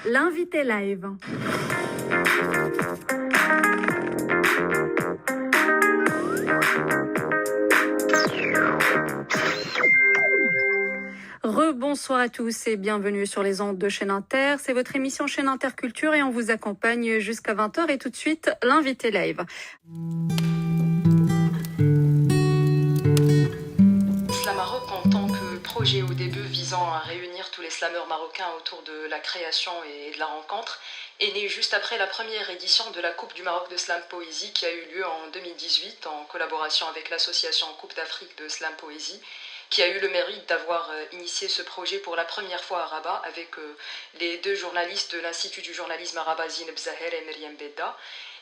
L'invité live. Rebonsoir à tous et bienvenue sur les ondes de Chaîne Inter. C'est votre émission Chaîne Inter Culture et on vous accompagne jusqu'à 20h et tout de suite l'invité live. Slam Maroc en tant que projet au début visant à réunir tous les slammeurs marocains autour de la création et de la rencontre est né juste après la première édition de la Coupe du Maroc de Slam Poésie qui a eu lieu en 2018 en collaboration avec l'association Coupe d'Afrique de Slam Poésie, qui a eu le mérite d'avoir initié ce projet pour la première fois à Rabat avec les deux journalistes de l'Institut du journalisme à Rabat, Zineb Zahel et Myriam Bedda.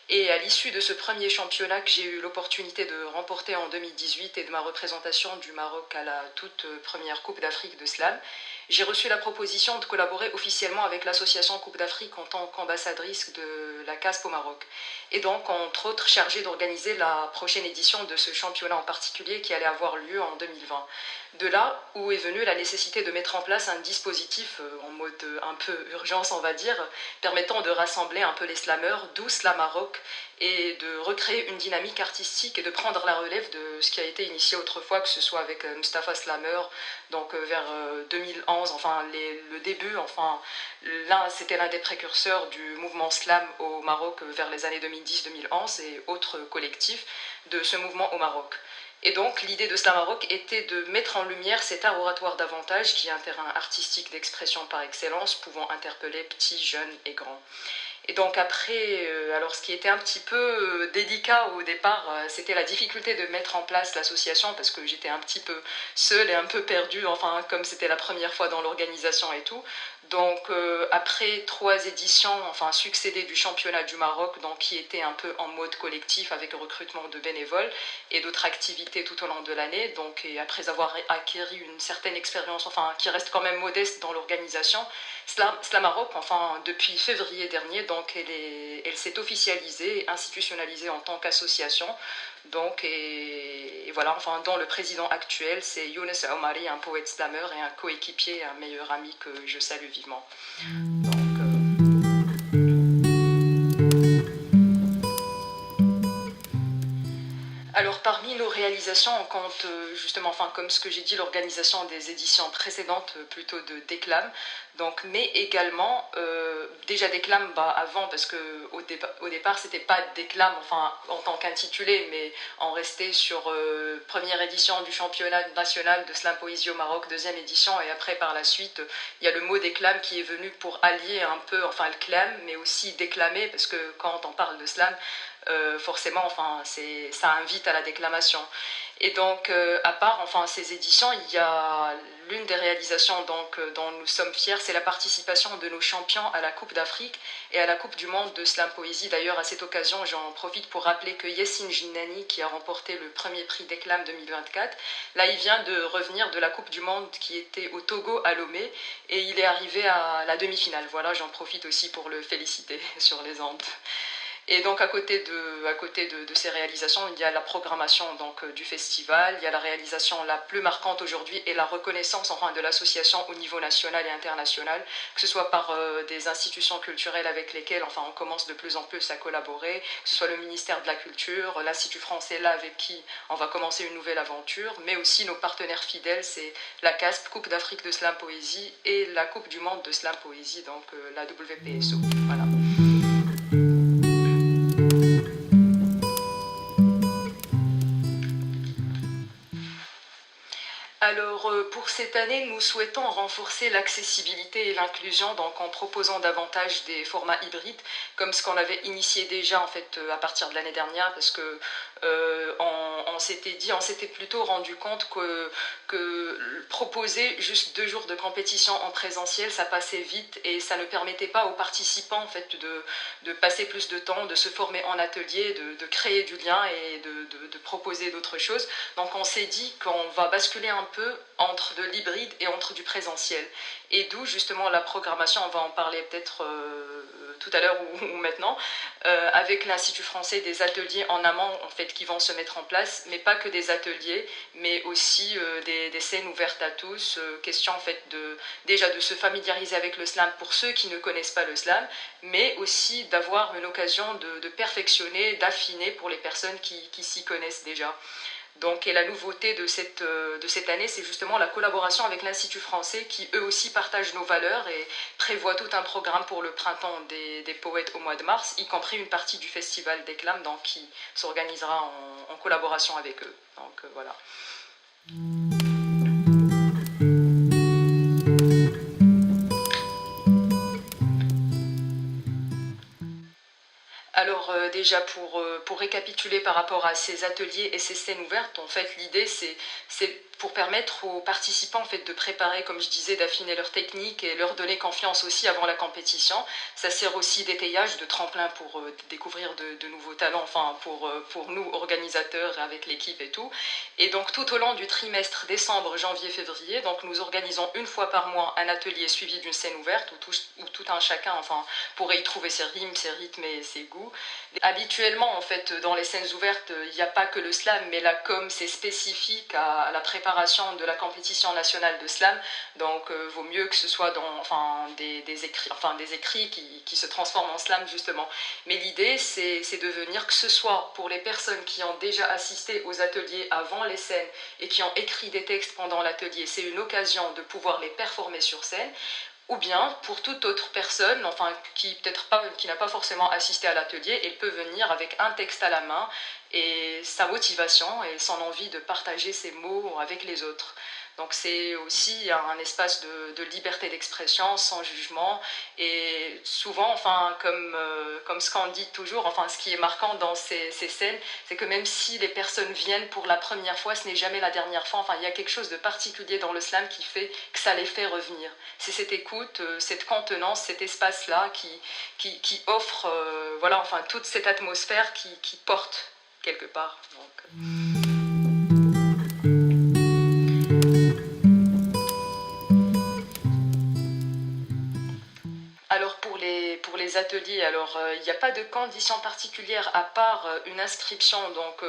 Et à l'issue de ce premier championnat que j'ai eu l'opportunité de remporter en 2018 et de ma représentation du Maroc à la toute première Coupe d'Afrique de Slam, j'ai reçu la proposition de collaborer officiellement avec l'association Coupe d'Afrique en tant qu'ambassadrice de la CASP au Maroc. Et donc, entre autres, chargée d'organiser la prochaine édition de ce championnat en particulier qui allait avoir lieu en 2020. De là où est venue la nécessité de mettre en place un dispositif en mode un peu urgence, on va dire, permettant de rassembler un peu les slammeurs, d'où Slam Maroc, et de recréer une dynamique artistique et de prendre la relève de ce qui a été initié autrefois, que ce soit avec Mustapha Slammer, donc vers 2011, enfin le début, enfin c'était l'un des précurseurs du mouvement slam au Maroc vers les années 2010-2011 et autres collectifs de ce mouvement au Maroc. Et donc l'idée de Slam Maroc était de mettre en lumière cet art oratoire davantage, qui est un terrain artistique d'expression par excellence, pouvant interpeller petits, jeunes et grands. Et donc après, alors ce qui était un petit peu délicat au départ, c'était la difficulté de mettre en place l'association parce que j'étais un petit peu seule et un peu perdue, enfin comme c'était la première fois dans l'organisation et tout. Donc après 3 éditions, enfin succédées du championnat du Maroc, donc qui était un peu en mode collectif avec le recrutement de bénévoles et d'autres activités tout au long de l'année, donc et après avoir acquis une certaine expérience, enfin qui reste quand même modeste dans l'organisation, Slam Maroc, enfin depuis février dernier, donc elle s'est officialisée, institutionnalisée en tant qu'association. Donc et voilà, enfin dont le président actuel c'est Younes Omari, un poète slammer et un coéquipier, un meilleur ami que je salue vivement. Donc, alors parmi nos réalisations, on compte justement, enfin comme ce que j'ai dit, l'organisation des éditions précédentes plutôt de Déclame, donc, mais également déjà Déclame avant, parce que au départ c'était pas Déclame enfin en tant qu'intitulé, mais on restait sur première édition du championnat national de slam poésie au Maroc, deuxième édition, et après par la suite il y a le mot Déclame qui est venu pour allier un peu, enfin le clam, mais aussi déclamer, parce que quand on parle de slam, forcément, enfin, ça invite à la déclamation. Et donc, à part enfin, ces éditions, il y a l'une des réalisations donc, dont nous sommes fiers, c'est la participation de nos champions à la Coupe d'Afrique et à la Coupe du Monde de Slam Poésie. D'ailleurs, à cette occasion, j'en profite pour rappeler que Yessine Jinnani, qui a remporté le premier prix Déclame 2024, là, il vient de revenir de la Coupe du Monde qui était au Togo, à Lomé, et il est arrivé à la demi-finale. Voilà, j'en profite aussi pour le féliciter sur les ondes. Et donc à côté de ces réalisations, il y a la programmation donc, du festival, il y a la réalisation la plus marquante aujourd'hui et la reconnaissance enfin, de l'association au niveau national et international, que ce soit par des institutions culturelles avec lesquelles enfin, on commence de plus en plus à collaborer, que ce soit le ministère de la Culture, l'Institut français là avec qui on va commencer une nouvelle aventure, mais aussi nos partenaires fidèles, c'est la CASP, Coupe d'Afrique de Slam Poésie, et la Coupe du Monde de Slam Poésie, donc la WPSO. Voilà. Alors pour cette année, nous souhaitons renforcer l'accessibilité et l'inclusion donc en proposant davantage des formats hybrides comme ce qu'on avait initié déjà en fait à partir de l'année dernière, parce que on s'était plutôt rendu compte que proposer juste 2 jours de compétition en présentiel, ça passait vite et ça ne permettait pas aux participants en fait de passer plus de temps, de se former en atelier, de créer du lien et de proposer d'autres choses. Donc on s'est dit qu'on va basculer un peu entre de l'hybride et entre du présentiel. Et d'où justement la programmation, on va en parler peut-être tout à l'heure ou maintenant, avec l'Institut français des ateliers en amont en fait qui vont se mettre en place, mais pas que des ateliers, mais aussi des scènes ouvertes à tous, question en fait déjà de se familiariser avec le slam pour ceux qui ne connaissent pas le slam, mais aussi d'avoir une occasion de perfectionner, d'affiner pour les personnes qui s'y connaissent déjà. Donc, et la nouveauté de cette année, c'est justement la collaboration avec l'Institut français qui eux aussi partagent nos valeurs et prévoient tout un programme pour le printemps des poètes au mois de mars, y compris une partie du festival Déclame donc, qui s'organisera en collaboration avec eux. Donc voilà. Alors déjà pour récapituler par rapport à ces ateliers et ces scènes ouvertes, en fait l'idée c'est pour permettre aux participants en fait, de préparer, comme je disais, d'affiner leur technique et leur donner confiance aussi avant la compétition. Ça sert aussi d'étayage, de tremplin pour découvrir de nouveaux talents, enfin pour nous organisateurs avec l'équipe et tout. Et donc tout au long du trimestre décembre, janvier, février, donc nous organisons une fois par mois un atelier suivi d'une scène ouverte où tout un chacun enfin, pourrait y trouver ses rimes, ses rythmes et ses goûts. Habituellement, en fait, dans les scènes ouvertes, il n'y a pas que le slam, mais là, comme c'est spécifique à la préparation de la compétition nationale de slam, donc vaut mieux que ce soit dans des écrits qui se transforment en slam, justement. Mais l'idée, c'est de venir, que ce soit pour les personnes qui ont déjà assisté aux ateliers avant les scènes et qui ont écrit des textes pendant l'atelier, c'est une occasion de pouvoir les performer sur scène, ou bien pour toute autre personne, enfin qui n'a pas forcément assisté à l'atelier, elle peut venir avec un texte à la main et sa motivation et son envie de partager ses mots avec les autres. Donc c'est aussi un espace de liberté d'expression sans jugement et souvent, enfin comme ce qu'on dit toujours, enfin ce qui est marquant dans ces scènes, c'est que même si les personnes viennent pour la première fois, ce n'est jamais la dernière fois. Enfin il y a quelque chose de particulier dans le slam qui fait que ça les fait revenir. C'est cette écoute, cette contenance, cet espace-là qui offre voilà, enfin, toute cette atmosphère qui porte quelque part. Donc, Alors pour les ateliers, alors il n'y a pas de conditions particulières à part une inscription donc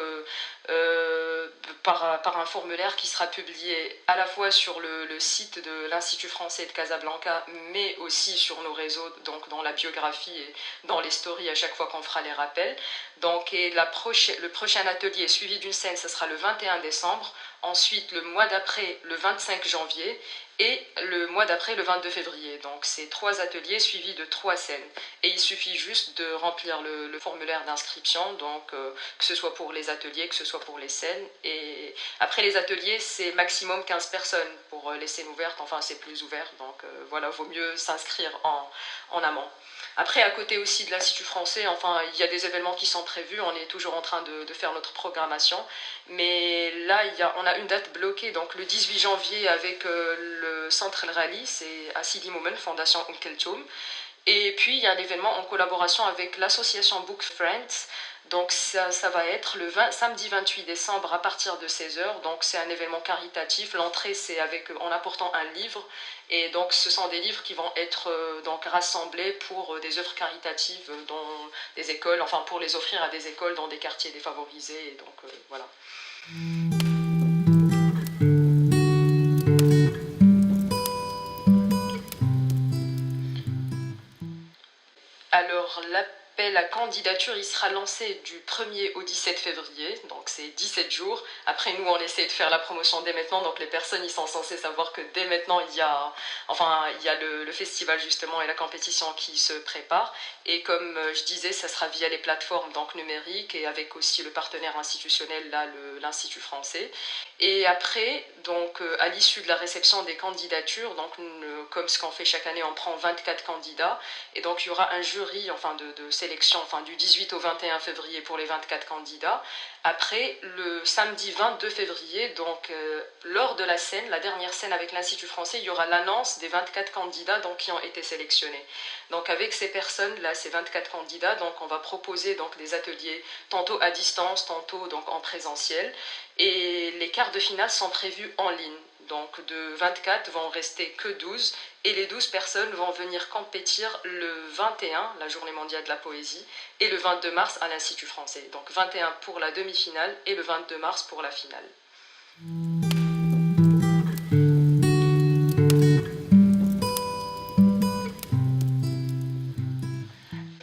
par un formulaire qui sera publié à la fois sur le site de l'Institut français de Casablanca, mais aussi sur nos réseaux, donc dans la biographie et dans les stories à chaque fois qu'on fera les rappels. Donc le prochain atelier suivi d'une scène, ce sera le 21 décembre. Ensuite, le mois d'après, le 25 janvier, et le mois d'après, le 22 février. Donc c'est 3 ateliers suivis de 3 scènes. Et il suffit juste de remplir le formulaire d'inscription, donc que ce soit pour les ateliers, que ce soit pour les scènes. Et après les ateliers, c'est maximum 15 personnes. Pour les scènes ouvertes, enfin c'est plus ouvert, donc voilà, vaut mieux s'inscrire en amont. Après, à côté aussi de l'Institut français, enfin, il y a des événements qui sont prévus, on est toujours en train de faire notre programmation. Mais là, on a une date bloquée, donc le 18 janvier avec le Centre El Rally, c'est à Sidi Moumen, Fondation Keltoum. Et puis, il y a un événement en collaboration avec l'association Book Friends. Donc, ça va être samedi 28 décembre à partir de 16h. Donc, c'est un événement caritatif. L'entrée, c'est en apportant un livre. Et donc, ce sont des livres qui vont être donc rassemblés pour des œuvres caritatives dans des écoles, enfin, pour les offrir à des écoles dans des quartiers défavorisés. Et donc, voilà. Alors, l'appel à candidature, il sera lancé du 1er au 17 février, donc c'est 17 jours. Après, nous, on essaie de faire la promotion dès maintenant, donc les personnes, ils sont censés savoir que dès maintenant, il y a le festival, justement, et la compétition qui se prépare. Et comme je disais, ça sera via les plateformes donc, numériques et avec aussi le partenaire institutionnel, là, l'Institut français. Et après, donc, à l'issue de la réception des candidatures, donc, comme ce qu'on fait chaque année, on prend 24 candidats. Et donc, il y aura un jury enfin, de sélection enfin, du 18 au 21 février pour les 24 candidats. Après, le samedi 22 février, donc, lors de la scène, la dernière scène avec l'Institut français, il y aura l'annonce des 24 candidats donc, qui ont été sélectionnés. Donc, avec ces personnes-là, ces 24 candidats, donc, on va proposer donc, des ateliers tantôt à distance, tantôt donc, en présentiel. Et les quarts de finale sont prévus en ligne. Donc de 24 vont rester que 12 et les 12 personnes vont venir compétir le 21, la journée mondiale de la poésie, et le 22 mars à l'Institut français. Donc 21 pour la demi-finale et le 22 mars pour la finale.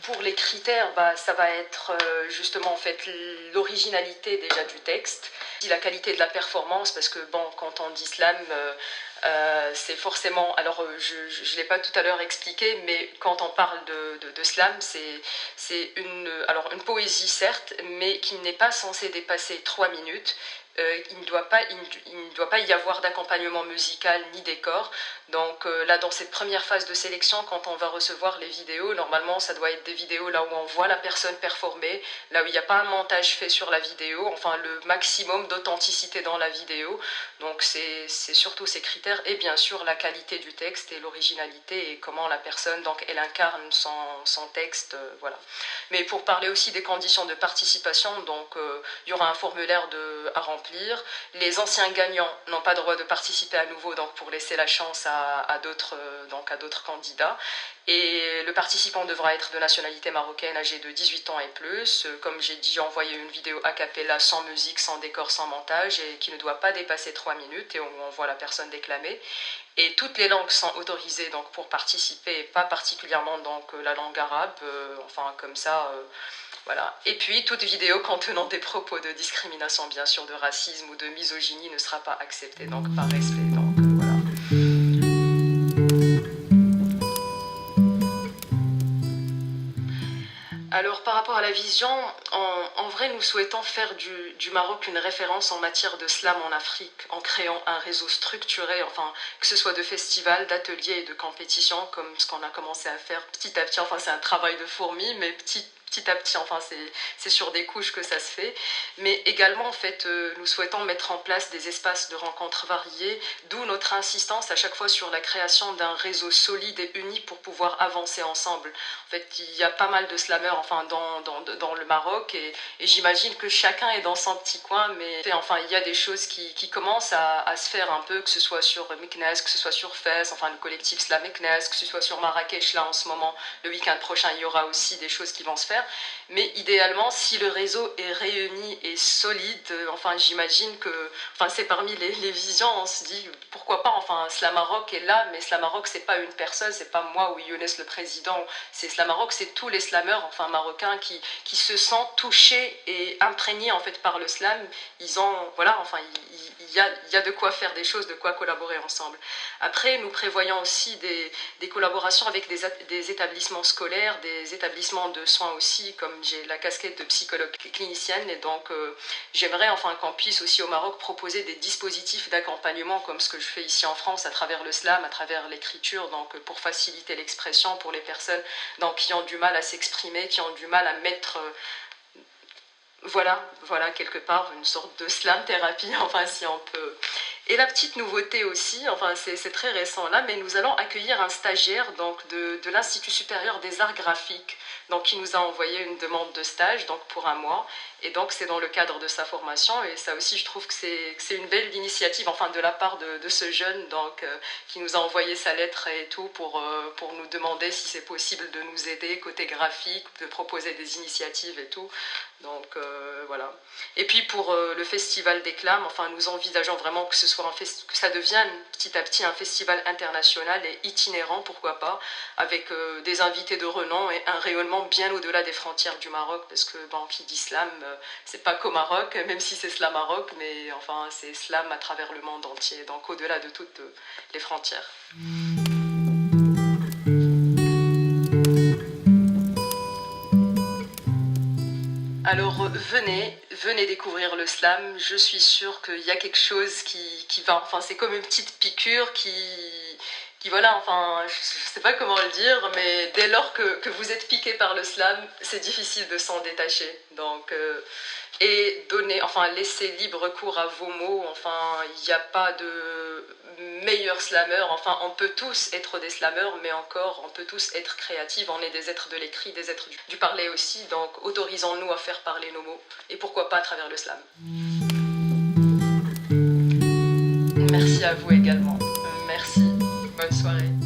Pour les critères, ça va être justement en fait l'originalité déjà du texte, la qualité de la performance, parce que bon, quand on dit slam, c'est forcément, alors je ne l'ai pas tout à l'heure expliqué, mais quand on parle de slam, c'est une poésie certes, mais qui n'est pas censée dépasser 3 minutes. Il ne doit pas y avoir d'accompagnement musical ni décor. Donc là, dans cette première phase de sélection, quand on va recevoir les vidéos, normalement, ça doit être des vidéos là où on voit la personne performer, là où il n'y a pas un montage fait sur la vidéo, enfin le maximum d'authenticité dans la vidéo. Donc c'est surtout ces critères et bien sûr la qualité du texte et l'originalité et comment la personne, donc elle incarne son texte, voilà. Mais pour parler aussi des conditions de participation, donc il y aura un formulaire à remplir. Les anciens gagnants n'ont pas le droit de participer à nouveau, donc pour laisser la chance à d'autres candidats. Et le participant devra être de nationalité marocaine, âgé de 18 ans et plus. Comme j'ai dit, envoyer une vidéo a cappella, sans musique, sans décor, sans montage, et qui ne doit pas dépasser 3 minutes, et on voit la personne déclamer. Et toutes les langues sont autorisées donc, pour participer, et pas particulièrement donc, la langue arabe, enfin comme ça... voilà. Et puis, toute vidéo contenant des propos de discrimination, bien sûr, de racisme ou de misogynie ne sera pas acceptée, donc par respect. Donc, voilà. Alors, par rapport à la vision, en vrai, nous souhaitons faire du Maroc une référence en matière de slam en Afrique, en créant un réseau structuré, enfin, que ce soit de festivals, d'ateliers et de compétitions, comme ce qu'on a commencé à faire petit à petit. Enfin, c'est un travail de fourmi, mais petit à petit, enfin c'est sur des couches que ça se fait, mais également en fait nous souhaitons mettre en place des espaces de rencontres variés, d'où notre insistance à chaque fois sur la création d'un réseau solide et uni pour pouvoir avancer ensemble. En fait il y a pas mal de slammers enfin, dans le Maroc et j'imagine que chacun est dans son petit coin, mais enfin il y a des choses qui commencent à se faire un peu, que ce soit sur Meknès, que ce soit sur Fès, enfin le collectif Slam Meknès, que ce soit sur Marrakech là en ce moment, le week-end prochain il y aura aussi des choses qui vont se faire. Mais idéalement, si le réseau est réuni et solide, enfin j'imagine que, enfin c'est parmi les visions, on se dit pourquoi pas, enfin Slamaroc est là, mais Slamaroc c'est pas une personne, c'est pas moi ou Younes le président, c'est Slamaroc, c'est tous les slameurs, enfin marocains qui se sentent touchés et imprégnés en fait par le slam. Ils ont, voilà, enfin il y a de quoi faire des choses, de quoi collaborer ensemble. Après, nous prévoyons aussi des collaborations avec des établissements scolaires, des établissements de soins aussi, comme j'ai la casquette de psychologue clinicienne, et donc j'aimerais enfin qu'on puisse aussi au Maroc proposer des dispositifs d'accompagnement comme ce que je fais ici en France à travers le slam, à travers l'écriture, donc pour faciliter l'expression pour les personnes donc, qui ont du mal à s'exprimer, qui ont du mal à mettre... voilà, quelque part, une sorte de slam thérapie, enfin si on peut... Et la petite nouveauté aussi, enfin c'est très récent là, mais nous allons accueillir un stagiaire donc, de l'Institut supérieur des arts graphiques, donc, qui nous a envoyé une demande de stage donc, pour 1 mois. Et donc c'est dans le cadre de sa formation, et ça aussi je trouve que c'est une belle initiative enfin, de la part de ce jeune donc, qui nous a envoyé sa lettre et tout pour nous demander si c'est possible de nous aider côté graphique, de proposer des initiatives et tout. Donc voilà. Et puis pour le festival d'Éclame, enfin, nous envisageons vraiment que que ça devienne petit à petit un festival international et itinérant, pourquoi pas, avec des invités de renom et un rayonnement bien au-delà des frontières du Maroc, parce que bon, qui dit slam, c'est pas qu'au Maroc, même si c'est slam Maroc, mais enfin c'est slam à travers le monde entier, donc au-delà de toutes les frontières. Alors venez découvrir le slam, je suis sûre qu'il y a quelque chose qui va, enfin c'est comme une petite piqûre qui voilà, enfin je sais pas comment le dire, mais dès lors que vous êtes piqué par le slam, c'est difficile de s'en détacher. Donc, et laisser libre cours à vos mots, enfin il n'y a pas de meilleur slammer, enfin on peut tous être des slammers, mais encore on peut tous être créatifs, on est des êtres de l'écrit, des êtres du parler aussi, donc autorisons-nous à faire parler nos mots, et pourquoi pas à travers le slam. Merci à vous également. Merci. Bonne soirée.